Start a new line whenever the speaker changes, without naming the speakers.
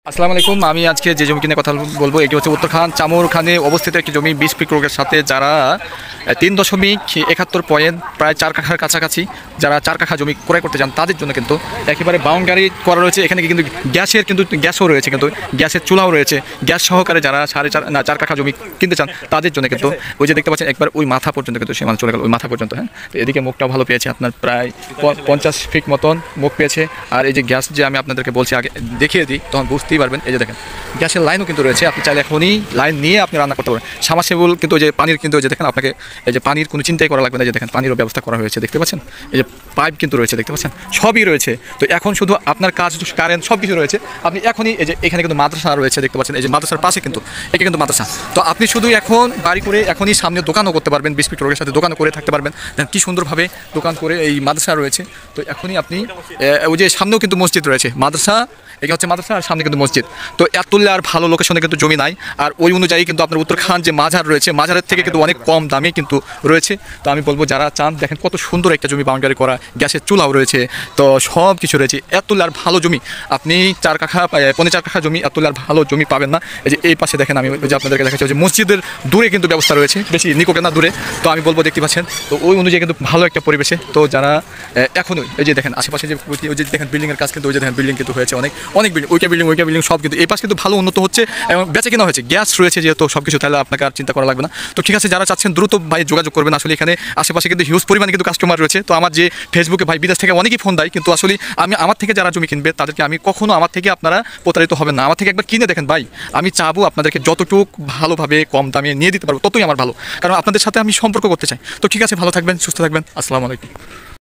আসসালামু আলাইকুম। আমি আজকে যে জমি কিনে কথা বলবো এটি হচ্ছে উত্তরখান চামুরখানে অবস্থিত একটি জমি 20 বিক্রয়ের সাথে যারা 3.71 পয়েন্ট প্রায় 4 কাঠার কাছাকাছি যারা 4 কাঠা জমি ক্রয় করতে চান তাদের জন্য কিন্তু একেবারে বাউন্ডারি করা রয়েছে। এখানে কিন্তু গ্যাসও রয়েছে, কিন্তু গ্যাসের চুলাও রয়েছে। গ্যাস সহকারে যারা 4.5 কাঠা জমি কিনতে চান তাদের জন্য কিন্তু ওই যে দেখতে পাচ্ছেন একবার ওই মাথা পর্যন্ত কিন্তু সীমানা চলে গেল, ওই মাথা পর্যন্ত। হ্যাঁ, তো এদিকে মুখটা ভালো পেয়েছে, আপনার প্রায় 50 ফিট মতন মুখ পেয়েছে। আর এই যে গ্যাস যে আমি আপনাদেরকে বলছি আগে দেখিয়ে দিই, তখন বুঝতেই পারবেন। এই যে দেখেন গ্যাসের লাইনও কিন্তু রয়েছে, আপনি চাইলে এখনই লাইন নিয়ে আপনি রান্না করতে পারেন। সামারসিবল কিন্তু ওই যে পানির কিন্তু ওই যে দেখেন আপনাকে এই যে পানির কোনো চিন্তাই করা লাগবে না। এই যে দেখেন পানিরও ব্যবস্থা করা হয়েছে, দেখতে পাচ্ছেন। এই যে পাইপ কিন্তু রয়েছে, দেখতে পাচ্ছেন, সবই রয়েছে। তো এখন শুধু আপনার কাজ, কারেন্ট সব কিছু রয়েছে। আপনি এখনই এই যে এখানে কিন্তু মাদ্রাসা রয়েছে, দেখতে পাচ্ছেন। এই যে মাদ্রাসার পাশে কিন্তু এটা কিন্তু মাদ্রাসা। তো আপনি শুধু এখন বাড়ি করে এখনই সামনে দোকানও করতে পারবেন, বিস্কুট রোগের সাথে দোকানও করে থাকতে পারবেন। কি সুন্দরভাবে দোকান করে এই মাদ্রাসা রয়েছে। তো এখনই আপনি ওই যে সামনেও কিন্তু মসজিদ রয়েছে, মাদ্রাসা এটা হচ্ছে মাদ্রাসা আর সামনে কিন্তু মসজিদ। তো এতুল্লে আর ভালো লোকেশনে কিন্তু জমি নাই। আর ওই অনুযায়ী কিন্তু আপনার উত্তরখান যে মাঝার রয়েছে, মাঝারের থেকে কিন্তু অনেক কম দামে কিন্তু রয়েছে। তো আমি বলবো যারা চান, দেখেন কত সুন্দর একটা জমি, বাউন্ডারি করা, গ্যাসের চুলাও রয়েছে, তো সব কিছু রয়েছে। এতুল্লে আর ভালো জমি আপনি 4 কাঠা 4.5 কাঠা জমি এতুল্লে আর ভালো জমি পাবেন না। এই যে এই পাশে দেখেন, আমি ওই যে আপনাদেরকে দেখাচ্ছি যে মসজিদের দূরে কিন্তু ব্যবস্থা রয়েছে, বেশি নিকটে না, দূরে। তো আমি বলবো দেখতে পাচ্ছেন, তো ওই অনুযায়ী কিন্তু ভালো একটা পরিবেশে। তো যারা এখনই এই যে দেখেন আশেপাশে যে ওই যে দেখেন বিল্ডিংয়ের কাজ কিন্তু ওই যে দেখেন বিল্ডিং কিন্তু হয়েছে, অনেক বিল্ডিং, ওইটা বিল্ডিং সব কিন্তু এই পাশ কিন্তু ভালো উন্নত হচ্ছে এবং বেঁচে কেনা হয়েছে। গ্যাস রয়েছে যেহেতু সব কিছু, তাহলে আপনাকে আর চিন্তা করা লাগবে না। তো ঠিক আছে, যারা চাচ্ছেন দ্রুত ভাই যোগাযোগ করবেন। আসলে এখানে আশেপাশে কিন্তু হিউজ পরিমাণে কিন্তু কাস্টমার রয়েছে। তো আমার যে ফেসবুকে ভাই বিদেশ থেকে অনেকেই ফোন দেয়, কিন্তু আসলে আমার থেকে যারা জমি কিনবে তাদেরকে আমি কখনো আমার থেকে আপনারা প্রতারিত হবেন না। আমার থেকে একবার কিনে দেখেন ভাই, আমি চাবো আপনাদেরকে যতটুক ভালোভাবে কম দামে নিয়ে দিতে পারবো ততই আমার ভালো, কারণ আপনাদের সাথে আমি সম্পর্ক করতে চাই। তো ঠিক আছে, ভালো থাকবেন, সুস্থ থাকবেন। আসসালামু আলাইকুম।